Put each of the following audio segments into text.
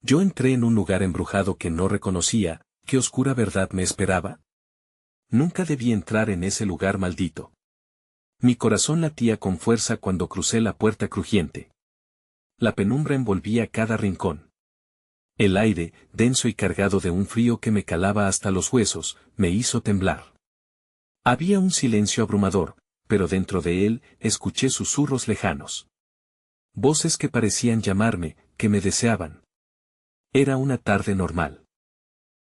Yo entré en un lugar embrujado que no reconocía. ¿Qué oscura verdad me esperaba? Nunca debí entrar en ese lugar maldito. Mi corazón latía con fuerza cuando crucé la puerta crujiente. La penumbra envolvía cada rincón. El aire, denso y cargado de un frío que me calaba hasta los huesos, me hizo temblar. Había un silencio abrumador, pero dentro de él escuché susurros lejanos. Voces que parecían llamarme, que me deseaban. Era una tarde normal.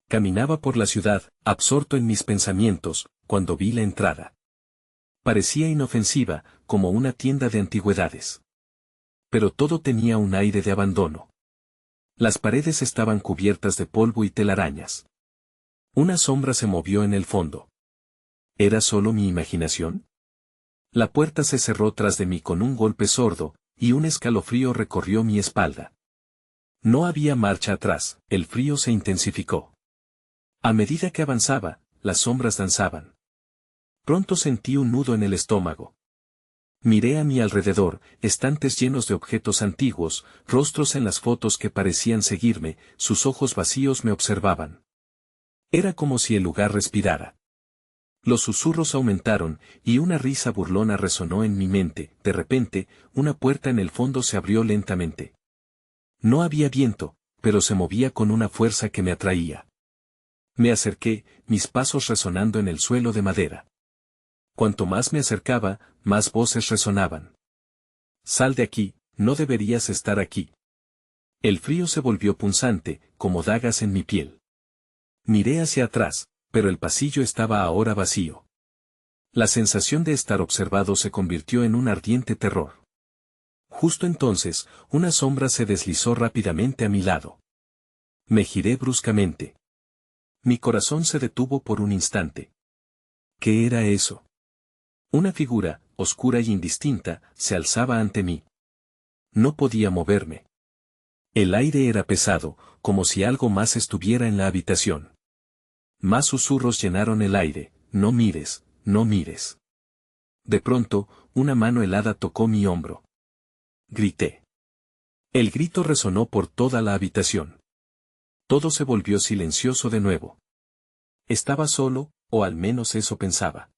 Caminaba por la ciudad, absorto en mis pensamientos, cuando vi la entrada. Parecía inofensiva, como una tienda de antigüedades. Pero todo tenía un aire de abandono. Las paredes estaban cubiertas de polvo y telarañas. Una sombra se movió en el fondo. ¿Era solo mi imaginación? La puerta se cerró tras de mí con un golpe sordo, y un escalofrío recorrió mi espalda. No había marcha atrás, el frío se intensificó. A medida que avanzaba, las sombras danzaban. Pronto sentí un nudo en el estómago. Miré a mi alrededor, estantes llenos de objetos antiguos, rostros en las fotos que parecían seguirme, sus ojos vacíos me observaban. Era como si el lugar respirara. Los susurros aumentaron, y una risa burlona resonó en mi mente. De repente, una puerta en el fondo se abrió lentamente. No había viento, pero se movía con una fuerza que me atraía. Me acerqué, mis pasos resonando en el suelo de madera. Cuanto más me acercaba, más voces resonaban. Sal de aquí, no deberías estar aquí. El frío se volvió punzante, como dagas en mi piel. Miré hacia atrás, pero el pasillo estaba ahora vacío. La sensación de estar observado se convirtió en un ardiente terror. Justo entonces, una sombra se deslizó rápidamente a mi lado. Me giré bruscamente. Mi corazón se detuvo por un instante. ¿Qué era eso? Una figura, oscura y indistinta, se alzaba ante mí. No podía moverme. El aire era pesado, como si algo más estuviera en la habitación. Más susurros llenaron el aire. No mires, no mires. De pronto, una mano helada tocó mi hombro. Grité. El grito resonó por toda la habitación. Todo se volvió silencioso de nuevo. Estaba solo, o al menos eso pensaba.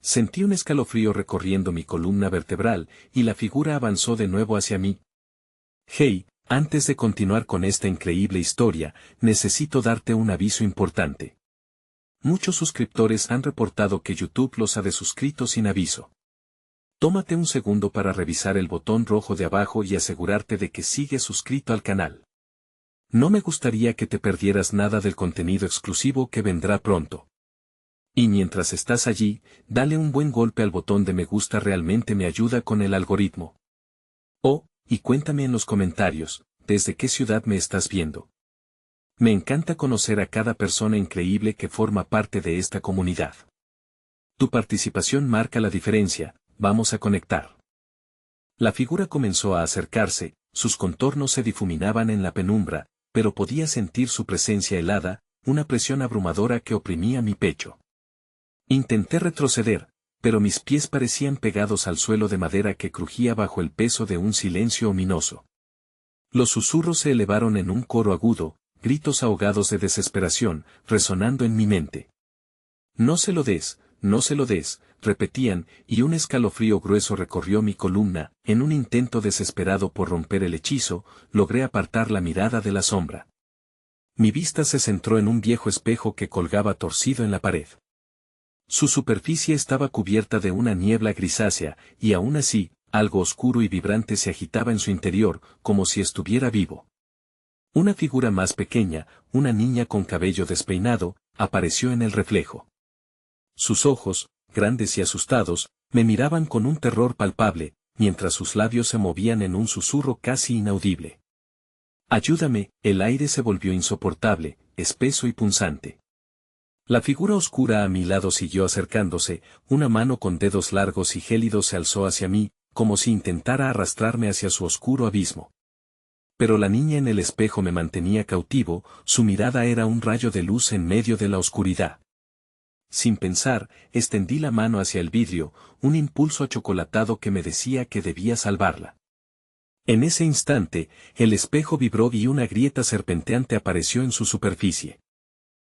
Sentí un escalofrío recorriendo mi columna vertebral, y la figura avanzó de nuevo hacia mí. Hey, antes de continuar con esta increíble historia, necesito darte un aviso importante. Muchos suscriptores han reportado que YouTube los ha desuscrito sin aviso. Tómate un segundo para revisar el botón rojo de abajo y asegurarte de que sigues suscrito al canal. No me gustaría que te perdieras nada del contenido exclusivo que vendrá pronto. Y mientras estás allí, dale un buen golpe al botón de me gusta, realmente me ayuda con el algoritmo. Oh, y cuéntame en los comentarios, ¿desde qué ciudad me estás viendo? Me encanta conocer a cada persona increíble que forma parte de esta comunidad. Tu participación marca la diferencia, vamos a conectar. La figura comenzó a acercarse, sus contornos se difuminaban en la penumbra, pero podía sentir su presencia helada, una presión abrumadora que oprimía mi pecho. Intenté retroceder, pero mis pies parecían pegados al suelo de madera que crujía bajo el peso de un silencio ominoso. Los susurros se elevaron en un coro agudo, gritos ahogados de desesperación, resonando en mi mente. No se lo des, no se lo des, repetían, y un escalofrío grueso recorrió mi columna. En un intento desesperado por romper el hechizo, logré apartar la mirada de la sombra. Mi vista se centró en un viejo espejo que colgaba torcido en la pared. Su superficie estaba cubierta de una niebla grisácea, y aún así, algo oscuro y vibrante se agitaba en su interior, como si estuviera vivo. Una figura más pequeña, una niña con cabello despeinado, apareció en el reflejo. Sus ojos, grandes y asustados, me miraban con un terror palpable, mientras sus labios se movían en un susurro casi inaudible. Ayúdame, el aire se volvió insoportable, espeso y punzante. La figura oscura a mi lado siguió acercándose, una mano con dedos largos y gélidos se alzó hacia mí, como si intentara arrastrarme hacia su oscuro abismo. Pero la niña en el espejo me mantenía cautivo, su mirada era un rayo de luz en medio de la oscuridad. Sin pensar, extendí la mano hacia el vidrio, un impulso achocolatado que me decía que debía salvarla. En ese instante, el espejo vibró y una grieta serpenteante apareció en su superficie.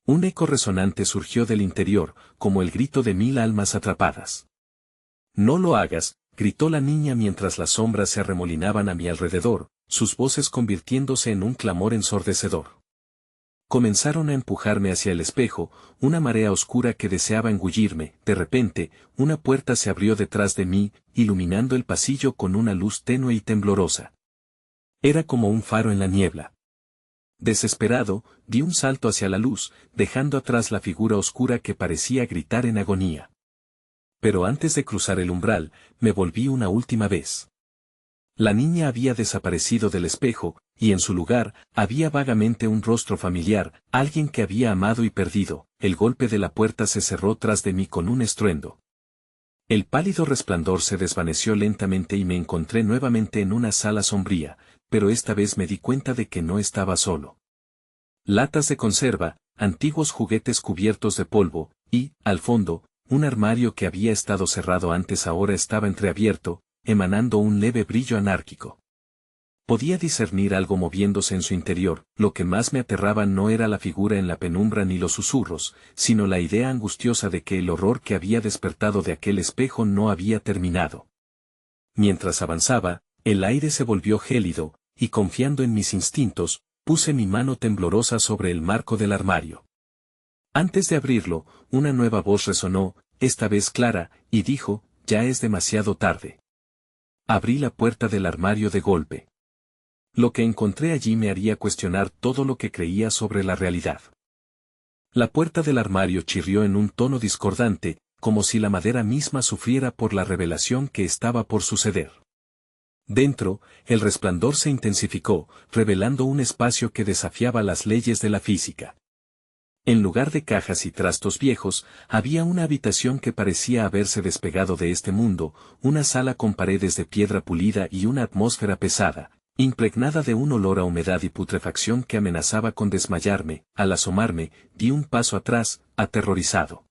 Un eco resonante surgió del interior, como el grito de 1000 almas atrapadas. «No lo hagas», gritó la niña mientras las sombras se arremolinaban a mi alrededor, sus voces convirtiéndose en un clamor ensordecedor. Comenzaron a empujarme hacia el espejo, una marea oscura que deseaba engullirme. De repente, una puerta se abrió detrás de mí, iluminando el pasillo con una luz tenue y temblorosa. Era como un faro en la niebla. Desesperado, di un salto hacia la luz, dejando atrás la figura oscura que parecía gritar en agonía. Pero antes de cruzar el umbral, me volví una última vez. La niña había desaparecido del espejo, y en su lugar, había vagamente un rostro familiar, alguien que había amado y perdido. El golpe de la puerta se cerró tras de mí con un estruendo. El pálido resplandor se desvaneció lentamente y me encontré nuevamente en una sala sombría, pero esta vez me di cuenta de que no estaba solo. Latas de conserva, antiguos juguetes cubiertos de polvo, y, al fondo, un armario que había estado cerrado antes ahora estaba entreabierto, emanando un leve brillo anárquico. Podía discernir algo moviéndose en su interior. Lo que más me aterraba no era la figura en la penumbra ni los susurros, sino la idea angustiosa de que el horror que había despertado de aquel espejo no había terminado. Mientras avanzaba, el aire se volvió gélido, y confiando en mis instintos, puse mi mano temblorosa sobre el marco del armario. Antes de abrirlo, una nueva voz resonó, esta vez clara, y dijo, «Ya es demasiado tarde». Abrí la puerta del armario de golpe. Lo que encontré allí me haría cuestionar todo lo que creía sobre la realidad. La puerta del armario chirrió en un tono discordante, como si la madera misma sufriera por la revelación que estaba por suceder. Dentro, el resplandor se intensificó, revelando un espacio que desafiaba las leyes de la física. En lugar de cajas y trastos viejos, había una habitación que parecía haberse despegado de este mundo, una sala con paredes de piedra pulida y una atmósfera pesada, impregnada de un olor a humedad y putrefacción que amenazaba con desmayarme. Al asomarme, di un paso atrás, aterrorizado.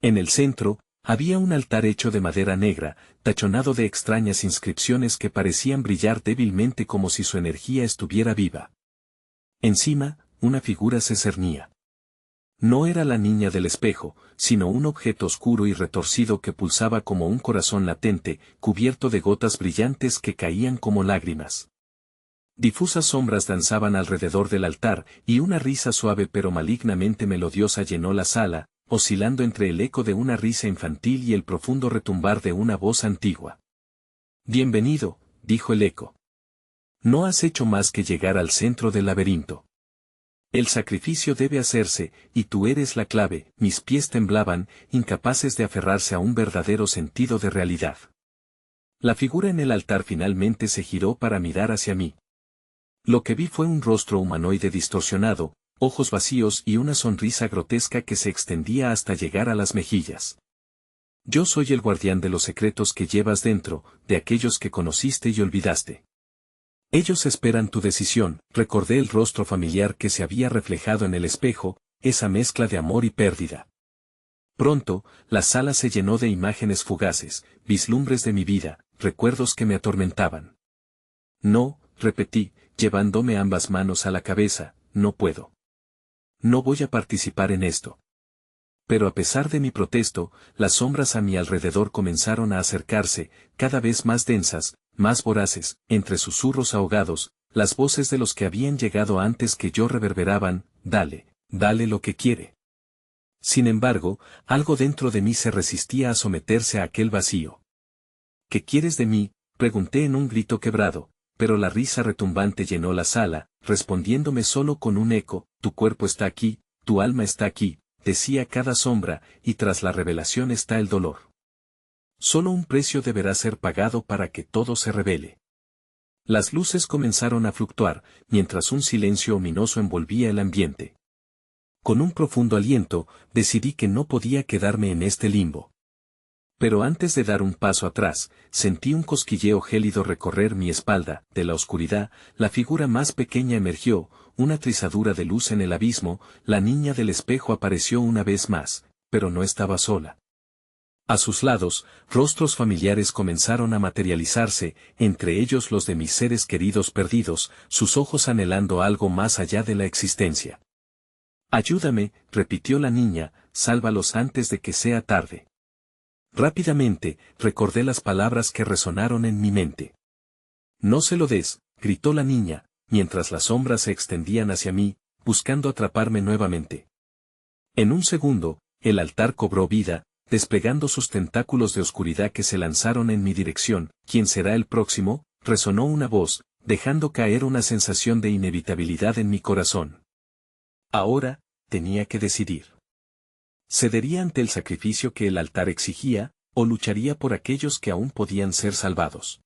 En el centro, había un altar hecho de madera negra, tachonado de extrañas inscripciones que parecían brillar débilmente como si su energía estuviera viva. Encima, una figura se cernía. No era la niña del espejo, sino un objeto oscuro y retorcido que pulsaba como un corazón latente, cubierto de gotas brillantes que caían como lágrimas. Difusas sombras danzaban alrededor del altar, y una risa suave pero malignamente melodiosa llenó la sala, oscilando entre el eco de una risa infantil y el profundo retumbar de una voz antigua. «Bienvenido», dijo el eco. «No has hecho más que llegar al centro del laberinto. El sacrificio debe hacerse, y tú eres la clave». Mis pies temblaban, incapaces de aferrarse a un verdadero sentido de realidad. La figura en el altar finalmente se giró para mirar hacia mí. Lo que vi fue un rostro humanoide distorsionado, ojos vacíos y una sonrisa grotesca que se extendía hasta llegar a las mejillas. «Yo soy el guardián de los secretos que llevas dentro, de aquellos que conociste y olvidaste. Ellos esperan tu decisión». Recordé el rostro familiar que se había reflejado en el espejo, esa mezcla de amor y pérdida. Pronto, la sala se llenó de imágenes fugaces, vislumbres de mi vida, recuerdos que me atormentaban. «No», repetí, llevándome ambas manos a la cabeza, «no puedo. No voy a participar en esto». Pero a pesar de mi protesto, las sombras a mi alrededor comenzaron a acercarse, cada vez más densas, más voraces. Entre susurros ahogados, las voces de los que habían llegado antes que yo reverberaban, «Dale, dale lo que quiere». Sin embargo, algo dentro de mí se resistía a someterse a aquel vacío. «¿Qué quieres de mí?», pregunté en un grito quebrado, pero la risa retumbante llenó la sala, respondiéndome solo con un eco: «Tu cuerpo está aquí, tu alma está aquí», decía cada sombra, «y tras la revelación está el dolor. Solo un precio deberá ser pagado para que todo se revele». Las luces comenzaron a fluctuar, mientras un silencio ominoso envolvía el ambiente. Con un profundo aliento, decidí que no podía quedarme en este limbo. Pero antes de dar un paso atrás, sentí un cosquilleo gélido recorrer mi espalda. De la oscuridad, la figura más pequeña emergió, una trizadura de luz en el abismo. La niña del espejo apareció una vez más, pero no estaba sola. A sus lados, rostros familiares comenzaron a materializarse, entre ellos los de mis seres queridos perdidos, sus ojos anhelando algo más allá de la existencia. Ayúdame, repitió la niña, sálvalos antes de que sea tarde. Rápidamente, recordé las palabras que resonaron en mi mente. No se lo des, gritó la niña, mientras las sombras se extendían hacia mí, buscando atraparme nuevamente. En un segundo, el altar cobró vida, desplegando sus tentáculos de oscuridad que se lanzaron en mi dirección. ¿Quién será el próximo?, resonó una voz, dejando caer una sensación de inevitabilidad en mi corazón. Ahora, tenía que decidir. ¿Cedería ante el sacrificio que el altar exigía, o lucharía por aquellos que aún podían ser salvados?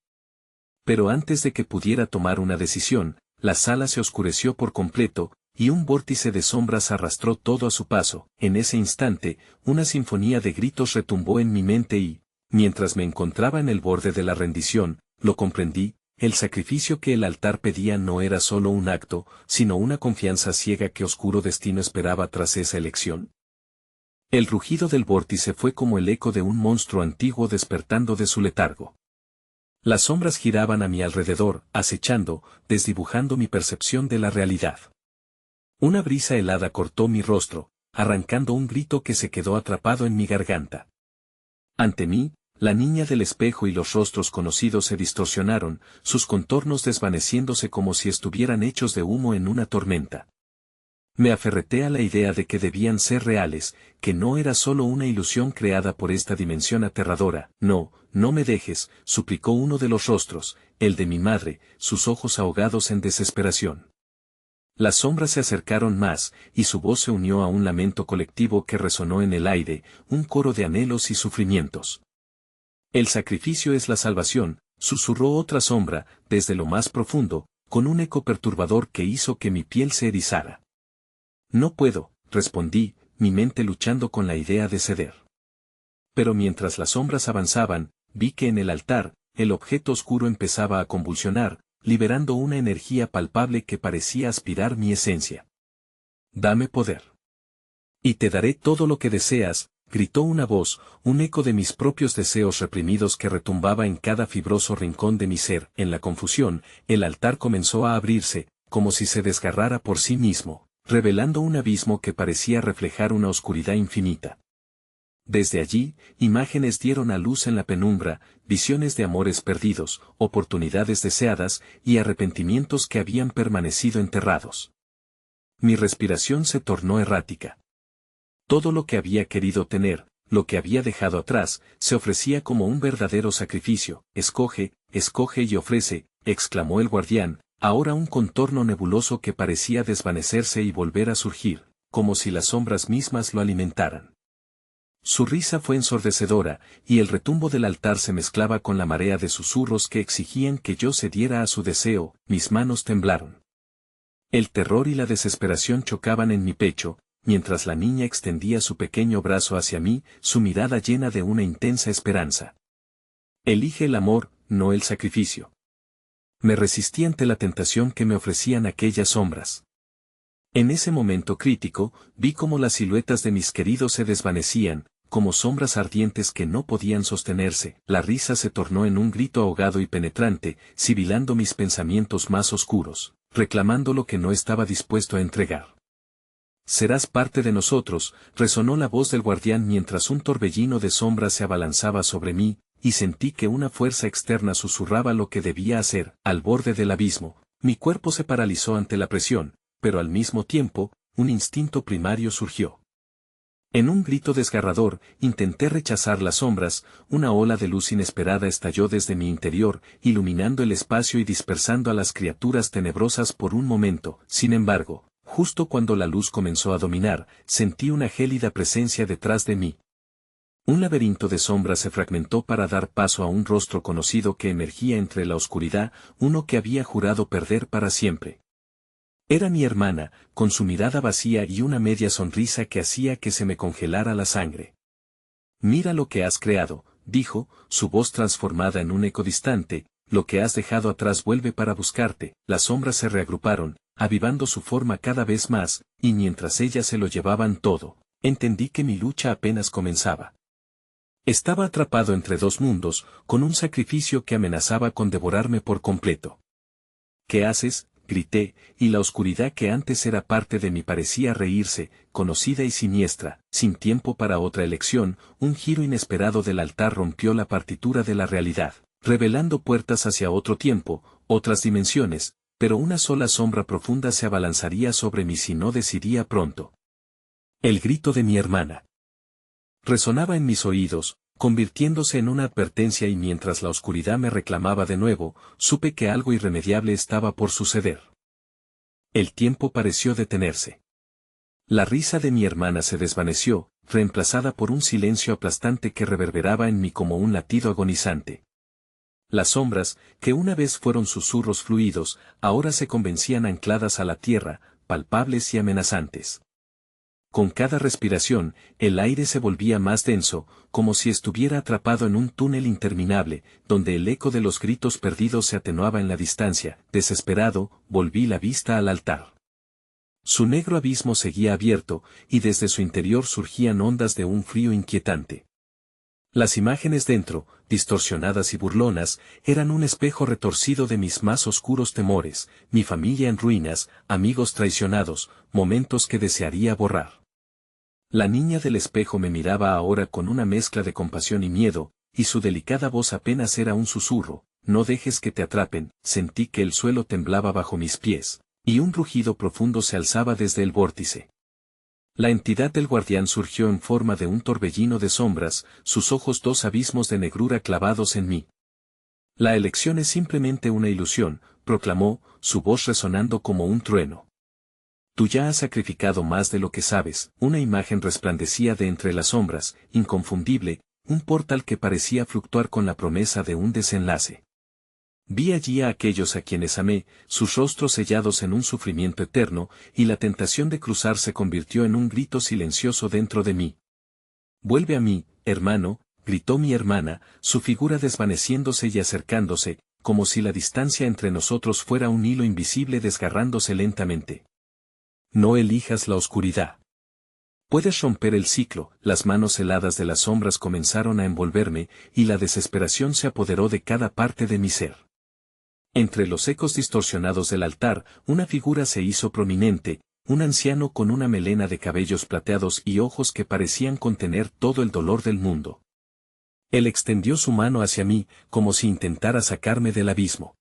Pero antes de que pudiera tomar una decisión, la sala se oscureció por completo, y un vórtice de sombras arrastró todo a su paso. En ese instante, una sinfonía de gritos retumbó en mi mente y, mientras me encontraba en el borde de la rendición, lo comprendí. El sacrificio que el altar pedía no era solo un acto, sino una confianza ciega que oscuro destino esperaba tras esa elección. El rugido del vórtice fue como el eco de un monstruo antiguo despertando de su letargo. Las sombras giraban a mi alrededor, acechando, desdibujando mi percepción de la realidad. Una brisa helada cortó mi rostro, arrancando un grito que se quedó atrapado en mi garganta. Ante mí, la niña del espejo y los rostros conocidos se distorsionaron, sus contornos desvaneciéndose como si estuvieran hechos de humo en una tormenta. Me aferreté a la idea de que debían ser reales, que no era solo una ilusión creada por esta dimensión aterradora. No, no me dejes, suplicó uno de los rostros, el de mi madre, sus ojos ahogados en desesperación. Las sombras se acercaron más, y su voz se unió a un lamento colectivo que resonó en el aire, un coro de anhelos y sufrimientos. El sacrificio es la salvación, susurró otra sombra, desde lo más profundo, con un eco perturbador que hizo que mi piel se erizara. No puedo, respondí, mi mente luchando con la idea de ceder. Pero mientras las sombras avanzaban, vi que en el altar, el objeto oscuro empezaba a convulsionar, liberando una energía palpable que parecía aspirar mi esencia. Dame poder. Y te daré todo lo que deseas, gritó una voz, un eco de mis propios deseos reprimidos que retumbaba en cada fibroso rincón de mi ser. En la confusión, el altar comenzó a abrirse, como si se desgarrara por sí mismo, revelando un abismo que parecía reflejar una oscuridad infinita. Desde allí, imágenes dieron a luz en la penumbra, visiones de amores perdidos, oportunidades deseadas, y arrepentimientos que habían permanecido enterrados. Mi respiración se tornó errática. Todo lo que había querido tener, lo que había dejado atrás, se ofrecía como un verdadero sacrificio. Escoge, escoge y ofrece, exclamó el guardián, ahora un contorno nebuloso que parecía desvanecerse y volver a surgir, como si las sombras mismas lo alimentaran. Su risa fue ensordecedora, y el retumbo del altar se mezclaba con la marea de susurros que exigían que yo cediera a su deseo. Mis manos temblaron. El terror y la desesperación chocaban en mi pecho, mientras la niña extendía su pequeño brazo hacia mí, su mirada llena de una intensa esperanza. Elige el amor, no el sacrificio. Me resistí ante la tentación que me ofrecían aquellas sombras. En ese momento crítico, vi cómo las siluetas de mis queridos se desvanecían, como sombras ardientes que no podían sostenerse. La risa se tornó en un grito ahogado y penetrante, sibilando mis pensamientos más oscuros, reclamando lo que no estaba dispuesto a entregar. Serás parte de nosotros, resonó la voz del guardián mientras un torbellino de sombras se abalanzaba sobre mí, y sentí que una fuerza externa susurraba lo que debía hacer. Al borde del abismo, mi cuerpo se paralizó ante la presión, pero al mismo tiempo, un instinto primario surgió. En un grito desgarrador, intenté rechazar las sombras. Una ola de luz inesperada estalló desde mi interior, iluminando el espacio y dispersando a las criaturas tenebrosas por un momento. Sin embargo, justo cuando la luz comenzó a dominar, sentí una gélida presencia detrás de mí. Un laberinto de sombras se fragmentó para dar paso a un rostro conocido que emergía entre la oscuridad, uno que había jurado perder para siempre. Era mi hermana, con su mirada vacía y una media sonrisa que hacía que se me congelara la sangre. Mira lo que has creado, dijo, su voz transformada en un eco distante, lo que has dejado atrás vuelve para buscarte. Las sombras se reagruparon, avivando su forma cada vez más, y mientras ellas se lo llevaban todo, entendí que mi lucha apenas comenzaba. Estaba atrapado entre dos mundos, con un sacrificio que amenazaba con devorarme por completo. ¿Qué haces?, grité, y la oscuridad que antes era parte de mí parecía reírse, conocida y siniestra. Sin tiempo para otra elección, un giro inesperado del altar rompió la partitura de la realidad, revelando puertas hacia otro tiempo, otras dimensiones, pero una sola sombra profunda se abalanzaría sobre mí si no decidía pronto. El grito de mi hermana resonaba en mis oídos, convirtiéndose en una advertencia, y mientras la oscuridad me reclamaba de nuevo, supe que algo irremediable estaba por suceder. El tiempo pareció detenerse. La risa de mi hermana se desvaneció, reemplazada por un silencio aplastante que reverberaba en mí como un latido agonizante. Las sombras, que una vez fueron susurros fluidos, ahora se convencían ancladas a la tierra, palpables y amenazantes. Con cada respiración, el aire se volvía más denso, como si estuviera atrapado en un túnel interminable, donde el eco de los gritos perdidos se atenuaba en la distancia. Desesperado, volví la vista al altar. Su negro abismo seguía abierto, y desde su interior surgían ondas de un frío inquietante. Las imágenes dentro, distorsionadas y burlonas, eran un espejo retorcido de mis más oscuros temores, mi familia en ruinas, amigos traicionados, momentos que desearía borrar. La niña del espejo me miraba ahora con una mezcla de compasión y miedo, y su delicada voz apenas era un susurro: no dejes que te atrapen. Sentí que el suelo temblaba bajo mis pies, y un rugido profundo se alzaba desde el vórtice. La entidad del guardián surgió en forma de un torbellino de sombras, sus ojos dos abismos de negrura clavados en mí. La elección es simplemente una ilusión, proclamó, su voz resonando como un trueno. Tú ya has sacrificado más de lo que sabes. Una imagen resplandecía de entre las sombras, inconfundible, un portal que parecía fluctuar con la promesa de un desenlace. Vi allí a aquellos a quienes amé, sus rostros sellados en un sufrimiento eterno, y la tentación de cruzar se convirtió en un grito silencioso dentro de mí. Vuelve a mí, hermano, gritó mi hermana, su figura desvaneciéndose y acercándose, como si la distancia entre nosotros fuera un hilo invisible desgarrándose lentamente. No elijas la oscuridad. Puedes romper el ciclo. Las manos heladas de las sombras comenzaron a envolverme, y la desesperación se apoderó de cada parte de mi ser. Entre los ecos distorsionados del altar, una figura se hizo prominente, un anciano con una melena de cabellos plateados y ojos que parecían contener todo el dolor del mundo. Él extendió su mano hacia mí, como si intentara sacarme del abismo.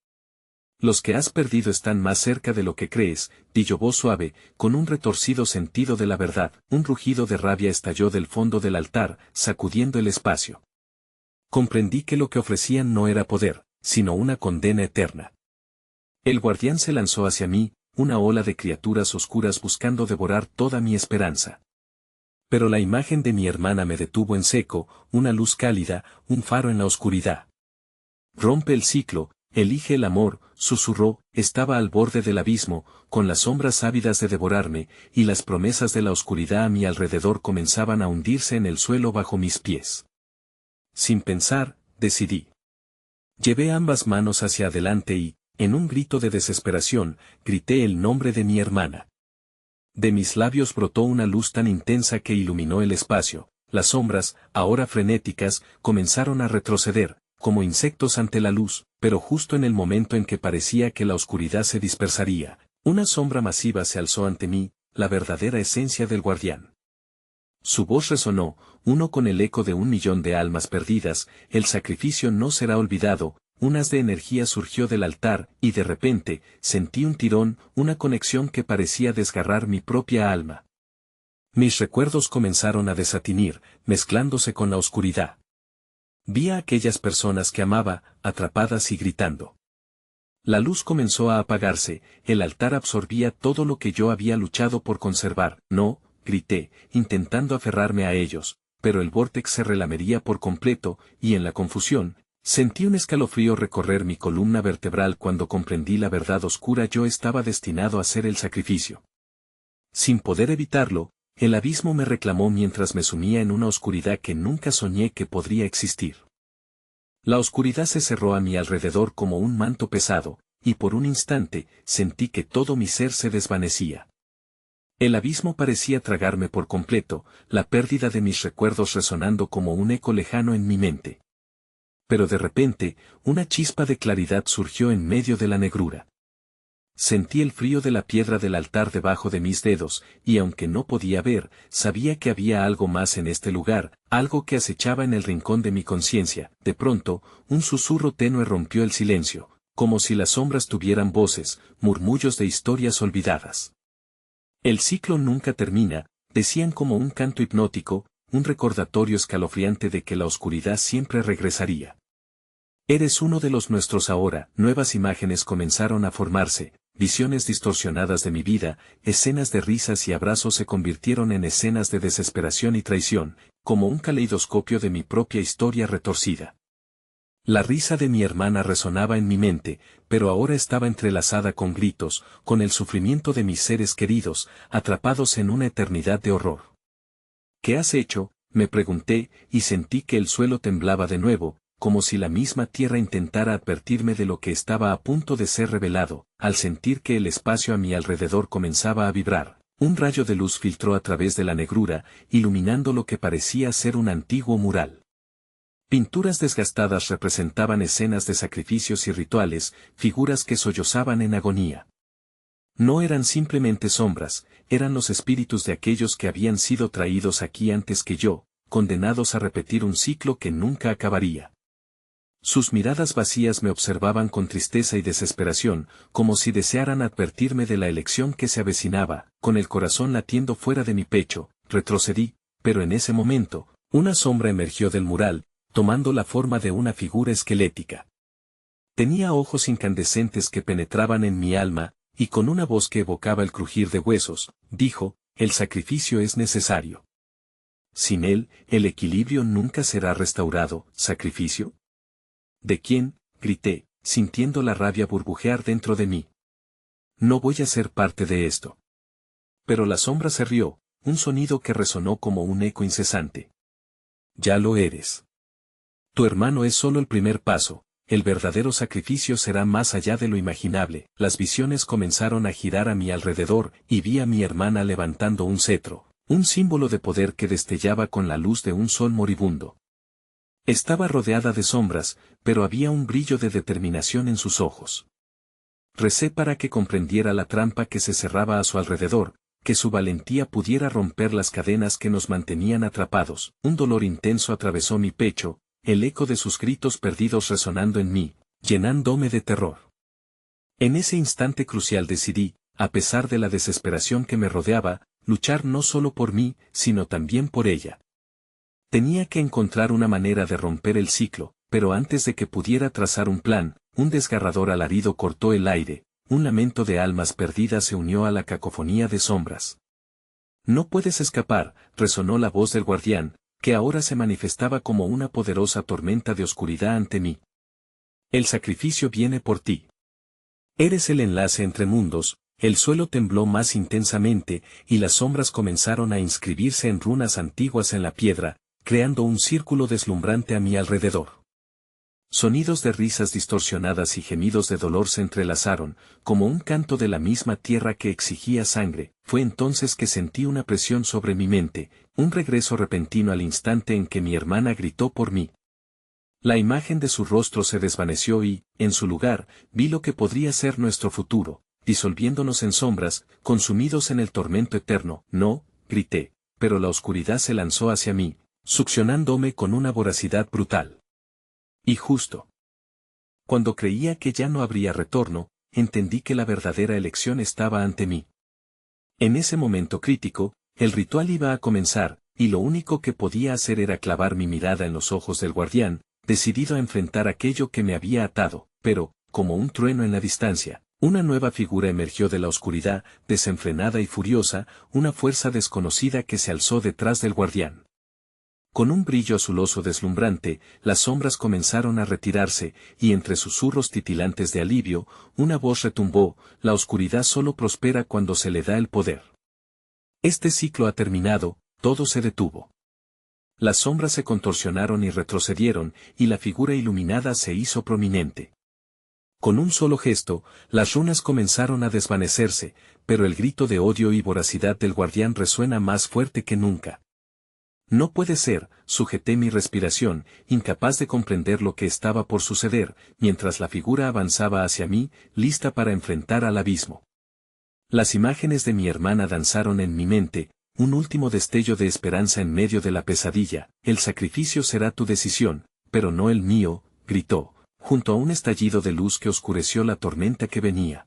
Los que has perdido están más cerca de lo que crees, dijo voz suave, con un retorcido sentido de la verdad. Un rugido de rabia estalló del fondo del altar, sacudiendo el espacio. Comprendí que lo que ofrecían no era poder, sino una condena eterna. El guardián se lanzó hacia mí, una ola de criaturas oscuras buscando devorar toda mi esperanza. Pero la imagen de mi hermana me detuvo en seco, una luz cálida, un faro en la oscuridad. Rompe el ciclo. Elige el amor, susurró. Estaba al borde del abismo, con las sombras ávidas de devorarme, y las promesas de la oscuridad a mi alrededor comenzaban a hundirse en el suelo bajo mis pies. Sin pensar, decidí. Llevé ambas manos hacia adelante y, en un grito de desesperación, grité el nombre de mi hermana. De mis labios brotó una luz tan intensa que iluminó el espacio. Las sombras, ahora frenéticas, comenzaron a retroceder, como insectos ante la luz, pero justo en el momento en que parecía que la oscuridad se dispersaría, una sombra masiva se alzó ante mí, la verdadera esencia del guardián. Su voz resonó, uno con el eco de 1.000.000 de almas perdidas. El sacrificio no será olvidado. Un haz de energía surgió del altar, y de repente, sentí un tirón, una conexión que parecía desgarrar mi propia alma. Mis recuerdos comenzaron a desatinir, mezclándose con la oscuridad. Vi a aquellas personas que amaba, atrapadas y gritando. La luz comenzó a apagarse, el altar absorbía todo lo que yo había luchado por conservar. No, grité, intentando aferrarme a ellos, pero el vórtex se relamería por completo, y en la confusión, sentí un escalofrío recorrer mi columna vertebral cuando comprendí la verdad oscura. Yo estaba destinado a ser el sacrificio. Sin poder evitarlo, el abismo me reclamó mientras me sumía en una oscuridad que nunca soñé que podría existir. La oscuridad se cerró a mi alrededor como un manto pesado, y por un instante, sentí que todo mi ser se desvanecía. El abismo parecía tragarme por completo, la pérdida de mis recuerdos resonando como un eco lejano en mi mente. Pero de repente, una chispa de claridad surgió en medio de la negrura. Sentí el frío de la piedra del altar debajo de mis dedos, y aunque no podía ver, sabía que había algo más en este lugar, algo que acechaba en el rincón de mi conciencia. De pronto, un susurro tenue rompió el silencio, como si las sombras tuvieran voces, murmullos de historias olvidadas. El ciclo nunca termina, decían como un canto hipnótico, un recordatorio escalofriante de que la oscuridad siempre regresaría. Eres uno de los nuestros ahora. Nuevas imágenes comenzaron a formarse, visiones distorsionadas de mi vida, escenas de risas y abrazos se convirtieron en escenas de desesperación y traición, como un caleidoscopio de mi propia historia retorcida. La risa de mi hermana resonaba en mi mente, pero ahora estaba entrelazada con gritos, con el sufrimiento de mis seres queridos, atrapados en una eternidad de horror. ¿Qué has hecho?, me pregunté, y sentí que el suelo temblaba de nuevo, como si la misma tierra intentara advertirme de lo que estaba a punto de ser revelado. Al sentir que el espacio a mi alrededor comenzaba a vibrar, un rayo de luz filtró a través de la negrura, iluminando lo que parecía ser un antiguo mural. Pinturas desgastadas representaban escenas de sacrificios y rituales, figuras que sollozaban en agonía. No eran simplemente sombras, eran los espíritus de aquellos que habían sido traídos aquí antes que yo, condenados a repetir un ciclo que nunca acabaría. Sus miradas vacías me observaban con tristeza y desesperación, como si desearan advertirme de la elección que se avecinaba. Con el corazón latiendo fuera de mi pecho, retrocedí, pero en ese momento, una sombra emergió del mural, tomando la forma de una figura esquelética. Tenía ojos incandescentes que penetraban en mi alma, y con una voz que evocaba el crujir de huesos, dijo: el sacrificio es necesario. Sin él, el equilibrio nunca será restaurado. ¿Sacrificio? ¿De quién?, grité, sintiendo la rabia burbujear dentro de mí. No voy a ser parte de esto. Pero la sombra se rió, un sonido que resonó como un eco incesante. Ya lo eres. Tu hermano es solo el primer paso, el verdadero sacrificio será más allá de lo imaginable. Las visiones comenzaron a girar a mi alrededor, y vi a mi hermana levantando un cetro, un símbolo de poder que destellaba con la luz de un sol moribundo. Estaba rodeada de sombras, pero había un brillo de determinación en sus ojos. Recé para que comprendiera la trampa que se cerraba a su alrededor, que su valentía pudiera romper las cadenas que nos mantenían atrapados. Un dolor intenso atravesó mi pecho, el eco de sus gritos perdidos resonando en mí, llenándome de terror. En ese instante crucial decidí, a pesar de la desesperación que me rodeaba, luchar no solo por mí, sino también por ella. Tenía que encontrar una manera de romper el ciclo, pero antes de que pudiera trazar un plan, un desgarrador alarido cortó el aire, un lamento de almas perdidas se unió a la cacofonía de sombras. No puedes escapar, resonó la voz del guardián, que ahora se manifestaba como una poderosa tormenta de oscuridad ante mí. El sacrificio viene por ti. Eres el enlace entre mundos. El suelo tembló más intensamente, y las sombras comenzaron a inscribirse en runas antiguas en la piedra, creando un círculo deslumbrante a mi alrededor. Sonidos de risas distorsionadas y gemidos de dolor se entrelazaron, como un canto de la misma tierra que exigía sangre. Fue entonces que sentí una presión sobre mi mente, un regreso repentino al instante en que mi hermana gritó por mí. La imagen de su rostro se desvaneció y, en su lugar, vi lo que podría ser nuestro futuro, disolviéndonos en sombras, consumidos en el tormento eterno. No, grité, pero la oscuridad se lanzó hacia mí, succionándome con una voracidad brutal. Y justo cuando creía que ya no habría retorno, entendí que la verdadera elección estaba ante mí. En ese momento crítico, el ritual iba a comenzar, y lo único que podía hacer era clavar mi mirada en los ojos del guardián, decidido a enfrentar aquello que me había atado. Pero, como un trueno en la distancia, una nueva figura emergió de la oscuridad, desenfrenada y furiosa, una fuerza desconocida que se alzó detrás del guardián. Con un brillo azuloso deslumbrante, las sombras comenzaron a retirarse, y entre susurros titilantes de alivio, una voz retumbó: la oscuridad solo prospera cuando se le da el poder. Este ciclo ha terminado, todo se detuvo. Las sombras se contorsionaron y retrocedieron, y la figura iluminada se hizo prominente. Con un solo gesto, las runas comenzaron a desvanecerse, pero el grito de odio y voracidad del guardián resuena más fuerte que nunca. No puede ser, sujeté mi respiración, incapaz de comprender lo que estaba por suceder, mientras la figura avanzaba hacia mí, lista para enfrentar al abismo. Las imágenes de mi hermana danzaron en mi mente, un último destello de esperanza en medio de la pesadilla. El sacrificio será tu decisión, pero no el mío, gritó, junto a un estallido de luz que oscureció la tormenta que venía.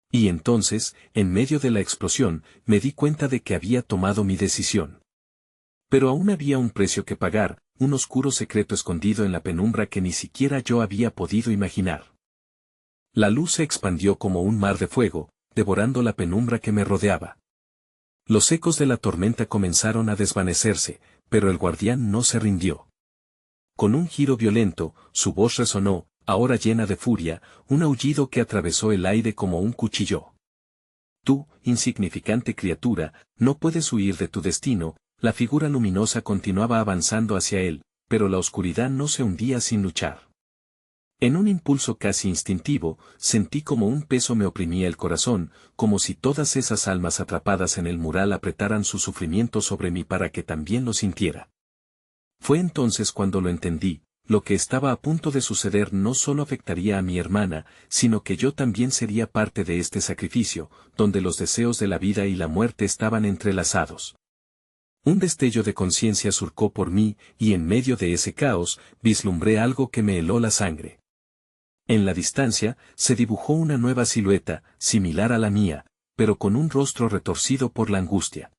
Y entonces, en medio de la explosión, me di cuenta de que había tomado mi decisión. Pero aún había un precio que pagar, un oscuro secreto escondido en la penumbra que ni siquiera yo había podido imaginar. La luz se expandió como un mar de fuego, devorando la penumbra que me rodeaba. Los ecos de la tormenta comenzaron a desvanecerse, pero el guardián no se rindió. Con un giro violento, su voz resonó, ahora llena de furia, un aullido que atravesó el aire como un cuchillo. Tú, insignificante criatura, no puedes huir de tu destino. La figura luminosa continuaba avanzando hacia él, pero la oscuridad no se hundía sin luchar. En un impulso casi instintivo, sentí como un peso me oprimía el corazón, como si todas esas almas atrapadas en el mural apretaran su sufrimiento sobre mí para que también lo sintiera. Fue entonces cuando lo entendí, lo que estaba a punto de suceder no solo afectaría a mi hermana, sino que yo también sería parte de este sacrificio, donde los deseos de la vida y la muerte estaban entrelazados. Un destello de conciencia surcó por mí, y en medio de ese caos, vislumbré algo que me heló la sangre. En la distancia, se dibujó una nueva silueta, similar a la mía, pero con un rostro retorcido por la angustia.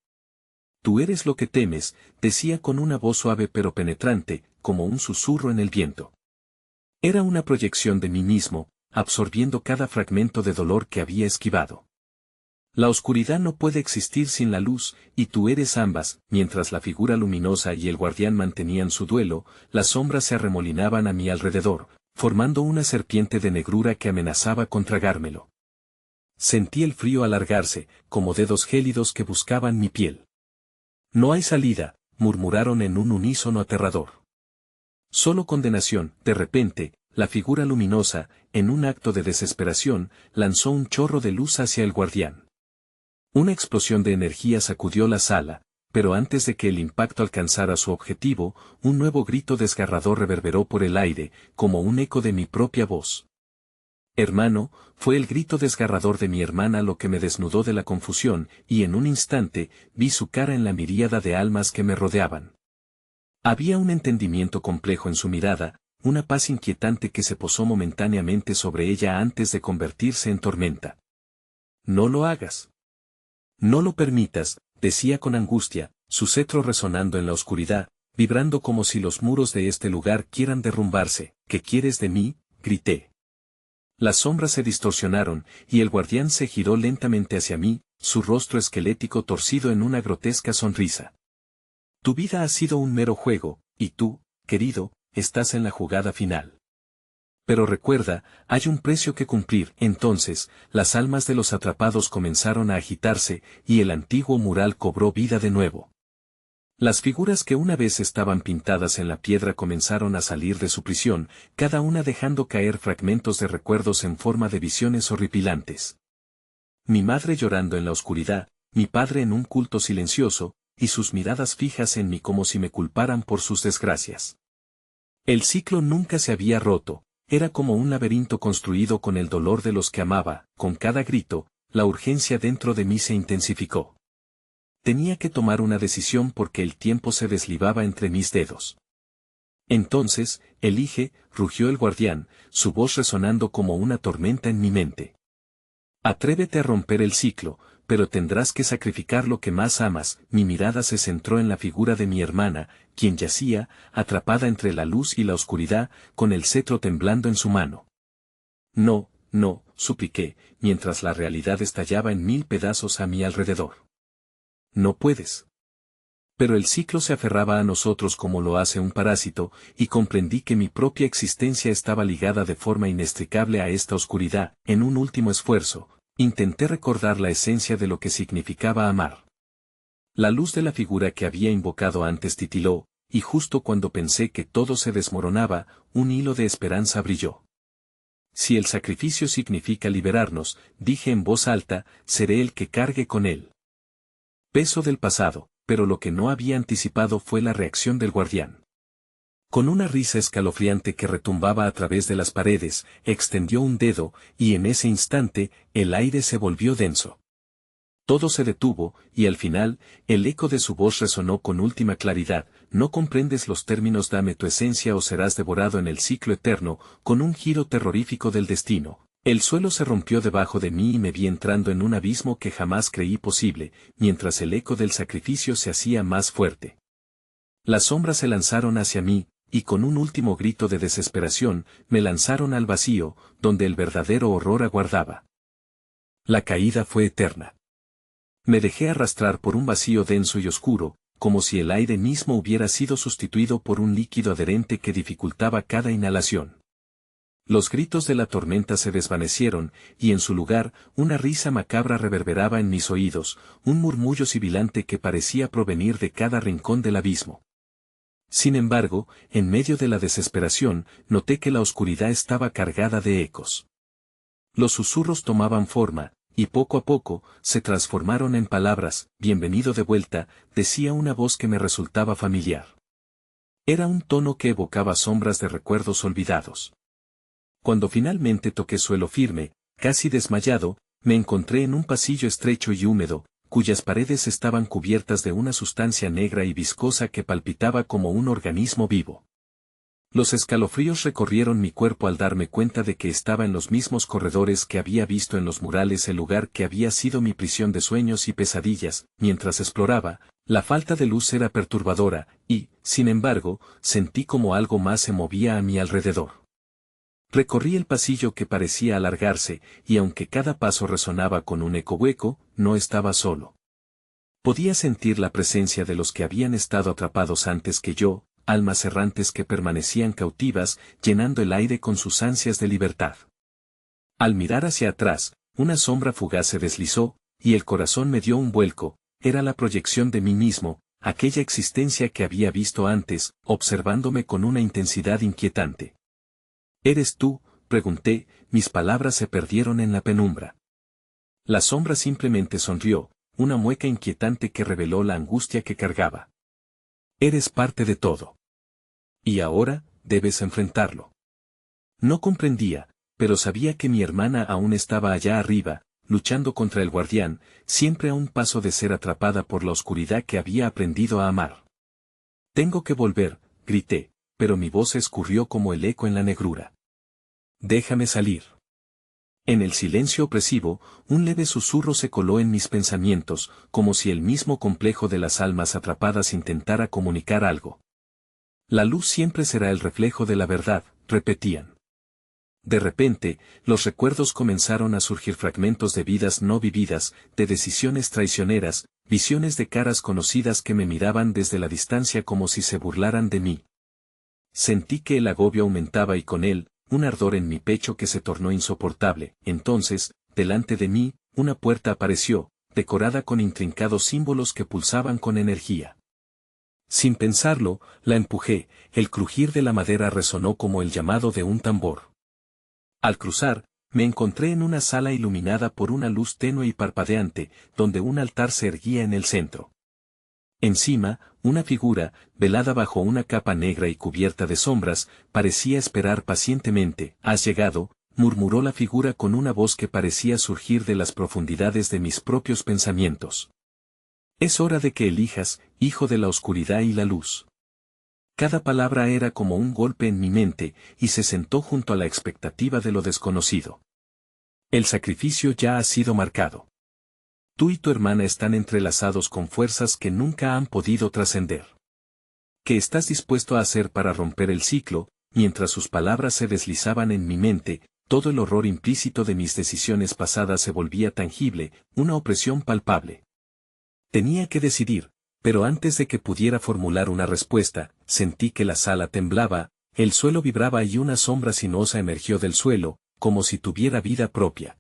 Tú eres lo que temes, decía con una voz suave pero penetrante, como un susurro en el viento. Era una proyección de mí mismo, absorbiendo cada fragmento de dolor que había esquivado. La oscuridad no puede existir sin la luz, y tú eres ambas. Mientras la figura luminosa y el guardián mantenían su duelo, las sombras se arremolinaban a mi alrededor, formando una serpiente de negrura que amenazaba con tragármelo. Sentí el frío alargarse, como dedos gélidos que buscaban mi piel. No hay salida, murmuraron en un unísono aterrador. Solo condenación. De repente, la figura luminosa, en un acto de desesperación, lanzó un chorro de luz hacia el guardián. Una explosión de energía sacudió la sala, pero antes de que el impacto alcanzara su objetivo, un nuevo grito desgarrador reverberó por el aire, como un eco de mi propia voz. Hermano, fue el grito desgarrador de mi hermana lo que me desnudó de la confusión, y en un instante, vi su cara en la miríada de almas que me rodeaban. Había un entendimiento complejo en su mirada, una paz inquietante que se posó momentáneamente sobre ella antes de convertirse en tormenta. No lo hagas. No lo permitas, decía con angustia, su cetro resonando en la oscuridad, vibrando como si los muros de este lugar quieran derrumbarse. ¿Qué quieres de mí?, grité. Las sombras se distorsionaron, y el guardián se giró lentamente hacia mí, su rostro esquelético torcido en una grotesca sonrisa. Tu vida ha sido un mero juego, y tú, querido, estás en la jugada final. Pero recuerda, hay un precio que cumplir. Entonces, las almas de los atrapados comenzaron a agitarse, y el antiguo mural cobró vida de nuevo. Las figuras que una vez estaban pintadas en la piedra comenzaron a salir de su prisión, cada una dejando caer fragmentos de recuerdos en forma de visiones horripilantes. Mi madre llorando en la oscuridad, mi padre en un culto silencioso, y sus miradas fijas en mí como si me culparan por sus desgracias. El ciclo nunca se había roto. Era como un laberinto construido con el dolor de los que amaba. Con cada grito, la urgencia dentro de mí se intensificó. Tenía que tomar una decisión porque el tiempo se deslizaba entre mis dedos. Entonces, elige, rugió el guardián, su voz resonando como una tormenta en mi mente. Atrévete a romper el ciclo, pero tendrás que sacrificar lo que más amas. Mi mirada se centró en la figura de mi hermana, quien yacía, atrapada entre la luz y la oscuridad, con el cetro temblando en su mano. No, no, supliqué, mientras la realidad estallaba en mil pedazos a mi alrededor. No puedes. Pero el ciclo se aferraba a nosotros como lo hace un parásito, y comprendí que mi propia existencia estaba ligada de forma inextricable a esta oscuridad. En un último esfuerzo, intenté recordar la esencia de lo que significaba amar. La luz de la figura que había invocado antes titiló, y justo cuando pensé que todo se desmoronaba, un hilo de esperanza brilló. Si el sacrificio significa liberarnos, dije en voz alta, seré el que cargue con él. Peso del pasado, pero lo que no había anticipado fue la reacción del guardián. Con una risa escalofriante que retumbaba a través de las paredes, extendió un dedo, y en ese instante, el aire se volvió denso. Todo se detuvo, y al final, el eco de su voz resonó con última claridad: no comprendes los términos, dame tu esencia o serás devorado en el ciclo eterno. Con un giro terrorífico del destino, el suelo se rompió debajo de mí y me vi entrando en un abismo que jamás creí posible, mientras el eco del sacrificio se hacía más fuerte. Las sombras se lanzaron hacia mí, y con un último grito de desesperación, me lanzaron al vacío, donde el verdadero horror aguardaba. La caída fue eterna. Me dejé arrastrar por un vacío denso y oscuro, como si el aire mismo hubiera sido sustituido por un líquido adherente que dificultaba cada inhalación. Los gritos de la tormenta se desvanecieron, y en su lugar, una risa macabra reverberaba en mis oídos, un murmullo sibilante que parecía provenir de cada rincón del abismo. Sin embargo, en medio de la desesperación, noté que la oscuridad estaba cargada de ecos. Los susurros tomaban forma, y poco a poco, se transformaron en palabras. Bienvenido de vuelta, decía una voz que me resultaba familiar. Era un tono que evocaba sombras de recuerdos olvidados. Cuando finalmente toqué suelo firme, casi desmayado, me encontré en un pasillo estrecho y húmedo, cuyas paredes estaban cubiertas de una sustancia negra y viscosa que palpitaba como un organismo vivo. Los escalofríos recorrieron mi cuerpo al darme cuenta de que estaba en los mismos corredores que había visto en los murales, el lugar que había sido mi prisión de sueños y pesadillas. Mientras exploraba, la falta de luz era perturbadora, y, sin embargo, sentí como algo más se movía a mi alrededor. Recorrí el pasillo que parecía alargarse, y aunque cada paso resonaba con un eco hueco, no estaba solo. Podía sentir la presencia de los que habían estado atrapados antes que yo, almas errantes que permanecían cautivas, llenando el aire con sus ansias de libertad. Al mirar hacia atrás, una sombra fugaz se deslizó, y el corazón me dio un vuelco. Era la proyección de mí mismo, aquella existencia que había visto antes, observándome con una intensidad inquietante. ¿Eres tú?, pregunté, mis palabras se perdieron en la penumbra. La sombra simplemente sonrió, una mueca inquietante que reveló la angustia que cargaba. Eres parte de todo. Y ahora, debes enfrentarlo. No comprendía, pero sabía que mi hermana aún estaba allá arriba, luchando contra el guardián, siempre a un paso de ser atrapada por la oscuridad que había aprendido a amar. Tengo que volver, grité, pero mi voz escurrió como el eco en la negrura. Déjame salir. En el silencio opresivo, un leve susurro se coló en mis pensamientos, como si el mismo complejo de las almas atrapadas intentara comunicar algo. La luz siempre será el reflejo de la verdad, repetían. De repente, los recuerdos comenzaron a surgir, fragmentos de vidas no vividas, de decisiones traicioneras, visiones de caras conocidas que me miraban desde la distancia como si se burlaran de mí. Sentí que el agobio aumentaba y con él, un ardor en mi pecho que se tornó insoportable. Entonces, delante de mí, una puerta apareció, decorada con intrincados símbolos que pulsaban con energía. Sin pensarlo, la empujé, el crujir de la madera resonó como el llamado de un tambor. Al cruzar, me encontré en una sala iluminada por una luz tenue y parpadeante, donde un altar se erguía en el centro. Encima, una figura, velada bajo una capa negra y cubierta de sombras, parecía esperar pacientemente. «¿Has llegado?», murmuró la figura con una voz que parecía surgir de las profundidades de mis propios pensamientos. «Es hora de que elijas, hijo de la oscuridad y la luz». Cada palabra era como un golpe en mi mente, y se sentó junto a la expectativa de lo desconocido. El sacrificio ya ha sido marcado. Tú y tu hermana están entrelazados con fuerzas que nunca han podido trascender. ¿Qué estás dispuesto a hacer para romper el ciclo? Mientras sus palabras se deslizaban en mi mente, todo el horror implícito de mis decisiones pasadas se volvía tangible, una opresión palpable. Tenía que decidir, pero antes de que pudiera formular una respuesta, sentí que la sala temblaba, el suelo vibraba y una sombra sinuosa emergió del suelo, como si tuviera vida propia.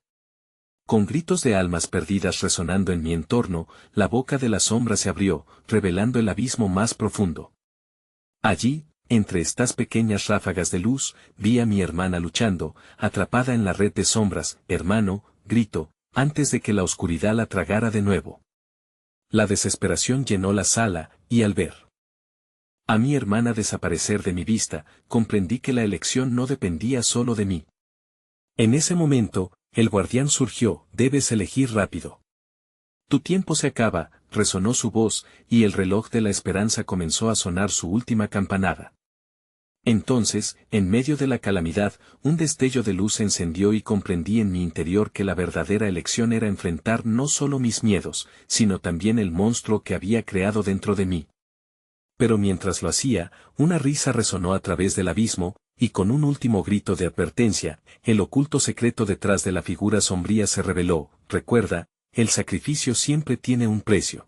Con gritos de almas perdidas resonando en mi entorno, la boca de la sombra se abrió, revelando el abismo más profundo. Allí, entre estas pequeñas ráfagas de luz, vi a mi hermana luchando, atrapada en la red de sombras. Hermano, grito, antes de que la oscuridad la tragara de nuevo. La desesperación llenó la sala, y al ver a mi hermana desaparecer de mi vista, comprendí que la elección no dependía solo de mí. En ese momento, el guardián surgió: debes elegir rápido. Tu tiempo se acaba, resonó su voz, y el reloj de la esperanza comenzó a sonar su última campanada. Entonces, en medio de la calamidad, un destello de luz se encendió y comprendí en mi interior que la verdadera elección era enfrentar no solo mis miedos, sino también el monstruo que había creado dentro de mí. Pero mientras lo hacía, una risa resonó a través del abismo, y con un último grito de advertencia, el oculto secreto detrás de la figura sombría se reveló: recuerda, el sacrificio siempre tiene un precio.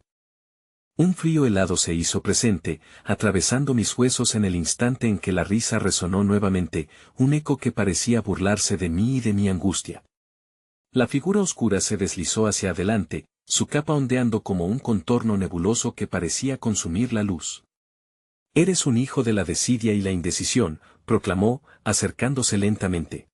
Un frío helado se hizo presente, atravesando mis huesos en el instante en que la risa resonó nuevamente, un eco que parecía burlarse de mí y de mi angustia. La figura oscura se deslizó hacia adelante, su capa ondeando como un contorno nebuloso que parecía consumir la luz. Eres un hijo de la desidia y la indecisión, proclamó, acercándose lentamente.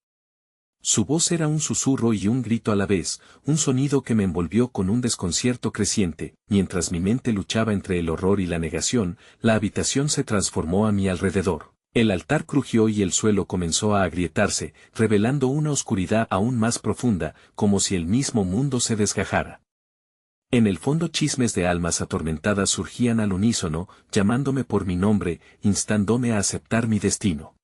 Su voz era un susurro y un grito a la vez, un sonido que me envolvió con un desconcierto creciente. Mientras mi mente luchaba entre el horror y la negación, la habitación se transformó a mi alrededor. El altar crujió y el suelo comenzó a agrietarse, revelando una oscuridad aún más profunda, como si el mismo mundo se desgajara. En el fondo chismes de almas atormentadas surgían al unísono, llamándome por mi nombre, instándome a aceptar mi destino.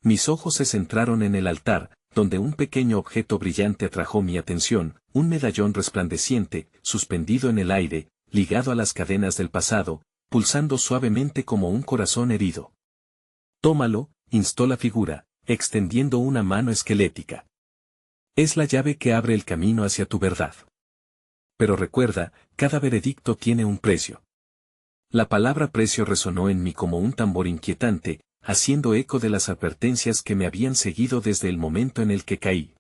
Mis ojos se centraron en el altar, donde un pequeño objeto brillante atrajo mi atención, un medallón resplandeciente, suspendido en el aire, ligado a las cadenas del pasado, pulsando suavemente como un corazón herido. Tómalo, instó la figura, extendiendo una mano esquelética. Es la llave que abre el camino hacia tu verdad. Pero recuerda, cada veredicto tiene un precio. La palabra precio resonó en mí como un tambor inquietante, haciendo eco de las advertencias que me habían seguido desde el momento en el que caí.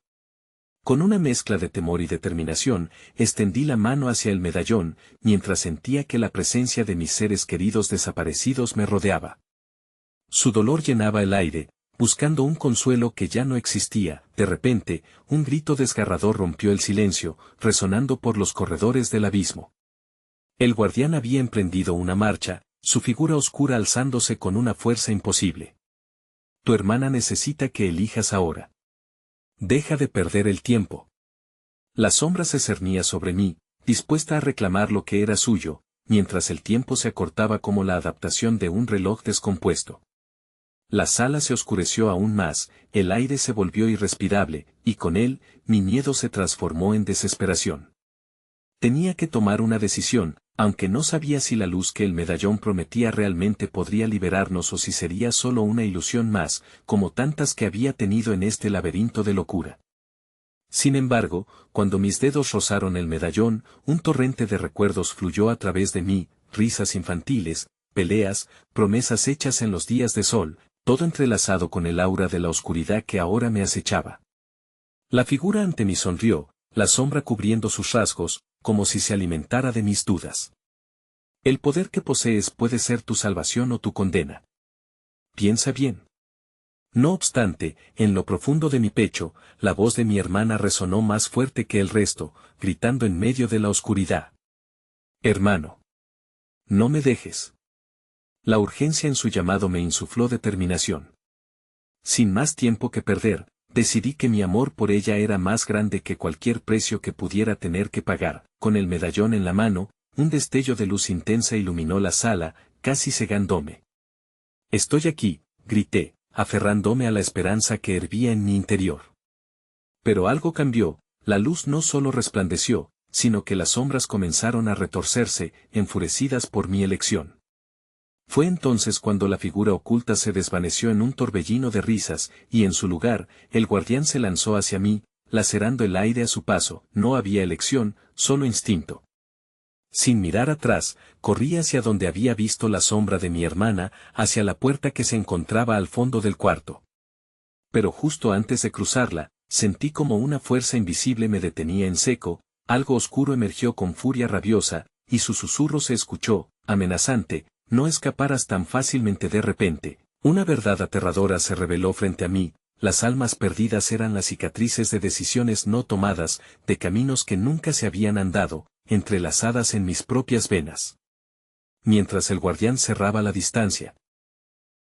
Con una mezcla de temor y determinación, extendí la mano hacia el medallón, mientras sentía que la presencia de mis seres queridos desaparecidos me rodeaba. Su dolor llenaba el aire, buscando un consuelo que ya no existía. De repente, un grito desgarrador rompió el silencio, resonando por los corredores del abismo. El guardián había emprendido una marcha, su figura oscura alzándose con una fuerza imposible. Tu hermana necesita que elijas ahora. Deja de perder el tiempo. La sombra se cernía sobre mí, dispuesta a reclamar lo que era suyo, mientras el tiempo se acortaba como la adaptación de un reloj descompuesto. La sala se oscureció aún más, el aire se volvió irrespirable, y con él, mi miedo se transformó en desesperación. Tenía que tomar una decisión, aunque no sabía si la luz que el medallón prometía realmente podría liberarnos o si sería solo una ilusión más, como tantas que había tenido en este laberinto de locura. Sin embargo, cuando mis dedos rozaron el medallón, un torrente de recuerdos fluyó a través de mí, risas infantiles, peleas, promesas hechas en los días de sol, todo entrelazado con el aura de la oscuridad que ahora me acechaba. La figura ante mí sonrió, la sombra cubriendo sus rasgos, como si se alimentara de mis dudas. El poder que posees puede ser tu salvación o tu condena. Piensa bien. No obstante, en lo profundo de mi pecho, la voz de mi hermana resonó más fuerte que el resto, gritando en medio de la oscuridad. Hermano. No me dejes. La urgencia en su llamado me insufló determinación. Sin más tiempo que perder, decidí que mi amor por ella era más grande que cualquier precio que pudiera tener que pagar. Con el medallón en la mano, un destello de luz intensa iluminó la sala, casi cegándome. Estoy aquí, grité, aferrándome a la esperanza que hervía en mi interior. Pero algo cambió, la luz no solo resplandeció, sino que las sombras comenzaron a retorcerse, enfurecidas por mi elección. Fue entonces cuando la figura oculta se desvaneció en un torbellino de risas, y en su lugar, el guardián se lanzó hacia mí, lacerando el aire a su paso. No había elección, solo instinto. Sin mirar atrás, corrí hacia donde había visto la sombra de mi hermana, hacia la puerta que se encontraba al fondo del cuarto. Pero justo antes de cruzarla, sentí como una fuerza invisible me detenía en seco, algo oscuro emergió con furia rabiosa, y su susurro se escuchó, amenazante: no escaparás tan fácilmente. De repente, Una verdad aterradora se reveló frente a mí: las almas perdidas eran las cicatrices de decisiones no tomadas, de caminos que nunca se habían andado, entrelazadas en mis propias venas. Mientras el guardián cerraba la distancia,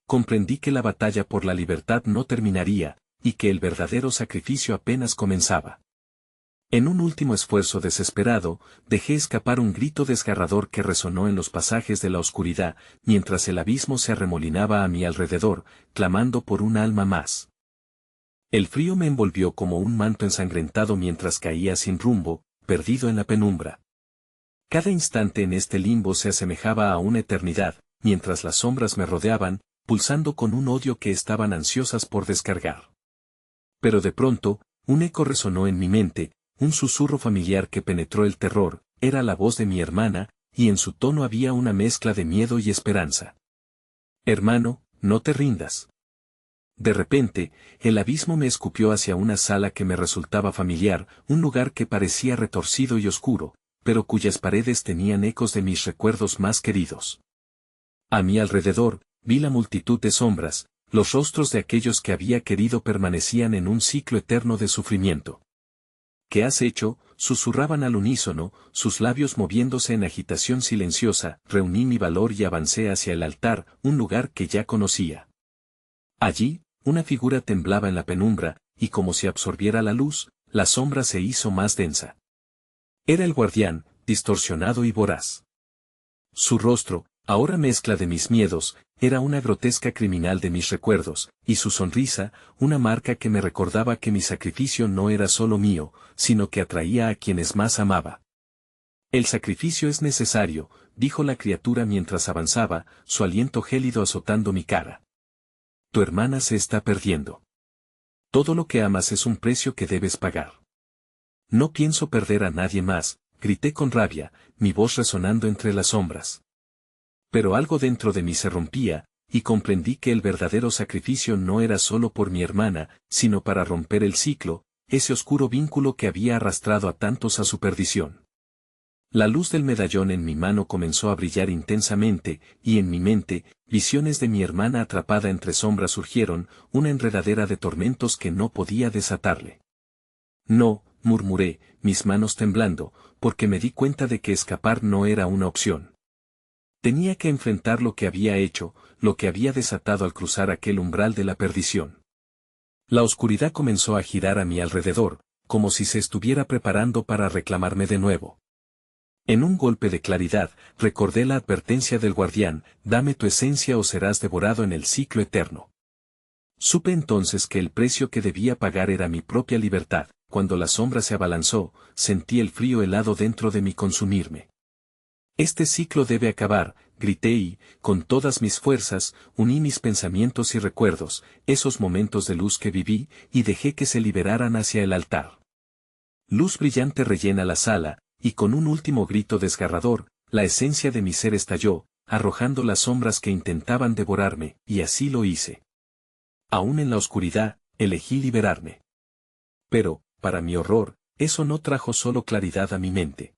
comprendí que la batalla por la libertad no terminaría, y que el verdadero sacrificio apenas comenzaba. En un último esfuerzo desesperado, dejé escapar un grito desgarrador que resonó en los pasajes de la oscuridad, mientras el abismo se arremolinaba a mi alrededor, clamando por un alma más. El frío me envolvió como un manto ensangrentado mientras caía sin rumbo, perdido en la penumbra. Cada instante en este limbo se asemejaba a una eternidad, mientras las sombras me rodeaban, pulsando con un odio que estaban ansiosas por descargar. Pero de pronto, un eco resonó en mi mente, un susurro familiar que penetró el terror. Era la voz de mi hermana, y en su tono había una mezcla de miedo y esperanza. Hermano, no te rindas. De repente, el abismo me escupió hacia una sala que me resultaba familiar, un lugar que parecía retorcido y oscuro, pero cuyas paredes tenían ecos de mis recuerdos más queridos. A mi alrededor, vi la multitud de sombras, los rostros de aquellos que había querido permanecían en un ciclo eterno de sufrimiento. ¿Qué has hecho?, susurraban al unísono, sus labios moviéndose en agitación silenciosa. Reuní mi valor y avancé hacia el altar, un lugar que ya conocía. Allí, una figura temblaba en la penumbra, y como si absorbiera la luz, la sombra se hizo más densa. Era el guardián, distorsionado y voraz. Su rostro, ahora mezcla de mis miedos, era una grotesca criminal de mis recuerdos, y su sonrisa, una marca que me recordaba que mi sacrificio no era solo mío, sino que atraía a quienes más amaba. El sacrificio es necesario, dijo la criatura mientras avanzaba, su aliento gélido azotando mi cara. Tu hermana se está perdiendo. Todo lo que amas es un precio que debes pagar. No pienso perder a nadie más, grité con rabia, mi voz resonando entre las sombras. Pero algo dentro de mí se rompía, y comprendí que el verdadero sacrificio no era solo por mi hermana, sino para romper el ciclo, ese oscuro vínculo que había arrastrado a tantos a su perdición. La luz del medallón en mi mano comenzó a brillar intensamente, y en mi mente, visiones de mi hermana atrapada entre sombras surgieron, una enredadera de tormentos que no podía desatarle. No, murmuré, mis manos temblando, porque me di cuenta de que escapar no era una opción. Tenía que enfrentar lo que había hecho, lo que había desatado al cruzar aquel umbral de la perdición. La oscuridad comenzó a girar a mi alrededor, como si se estuviera preparando para reclamarme de nuevo. En un golpe de claridad, recordé la advertencia del guardián: dame tu esencia o serás devorado en el ciclo eterno. Supe entonces que el precio que debía pagar era mi propia libertad. Cuando la sombra se abalanzó, sentí el frío helado dentro de mí consumirme. Este ciclo debe acabar, grité y, con todas mis fuerzas, uní mis pensamientos y recuerdos, esos momentos de luz que viví, y dejé que se liberaran hacia el altar. Luz brillante rellena la sala, y con un último grito desgarrador, la esencia de mi ser estalló, arrojando las sombras que intentaban devorarme, y así lo hice. Aún en la oscuridad, elegí liberarme. Pero, para mi horror, eso no trajo solo claridad a mi mente.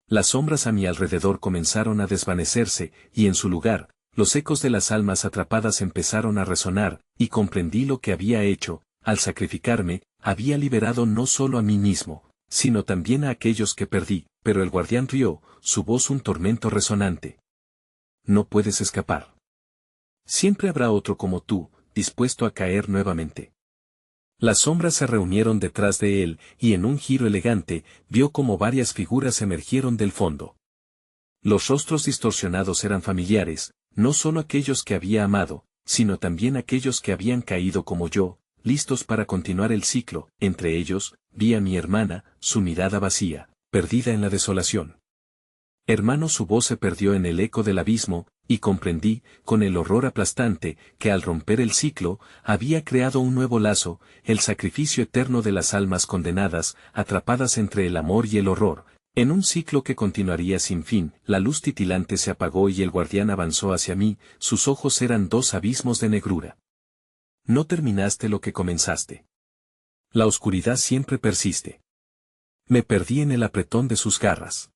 Las sombras a mi alrededor comenzaron a desvanecerse, y en su lugar, los ecos de las almas atrapadas empezaron a resonar, y comprendí lo que había hecho. Al sacrificarme, había liberado no solo a mí mismo, sino también a aquellos que perdí. Pero el guardián rió, su voz un tormento resonante. No puedes escapar. Siempre habrá otro como tú, dispuesto a caer nuevamente. Las sombras se reunieron detrás de él, y en un giro elegante, vio como varias figuras emergieron del fondo. Los rostros distorsionados eran familiares, no solo aquellos que había amado, sino también aquellos que habían caído como yo, listos para continuar el ciclo. Entre ellos, vi a mi hermana, su mirada vacía, perdida en la desolación. Hermano, su voz se perdió en el eco del abismo, y comprendí, con el horror aplastante, que al romper el ciclo, había creado un nuevo lazo, el sacrificio eterno de las almas condenadas, atrapadas entre el amor y el horror, en un ciclo que continuaría sin fin. La luz titilante se apagó y el guardián avanzó hacia mí, sus ojos eran dos abismos de negrura. No terminaste lo que comenzaste. La oscuridad siempre persiste. Me perdí en el apretón de sus garras.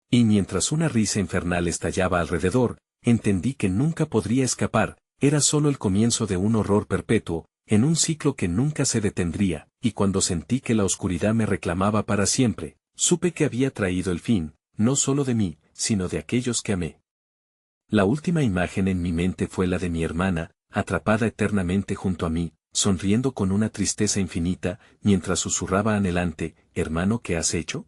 Y mientras una risa infernal estallaba alrededor, entendí que nunca podría escapar, Era solo el comienzo de un horror perpetuo, en un ciclo que nunca se detendría, y cuando sentí que la oscuridad me reclamaba para siempre, supe que había traído el fin, no solo de mí, sino de aquellos que amé. La última imagen en mi mente fue la de mi hermana, atrapada eternamente junto a mí, sonriendo con una tristeza infinita, mientras susurraba anhelante, «Hermano, ¿qué has hecho?».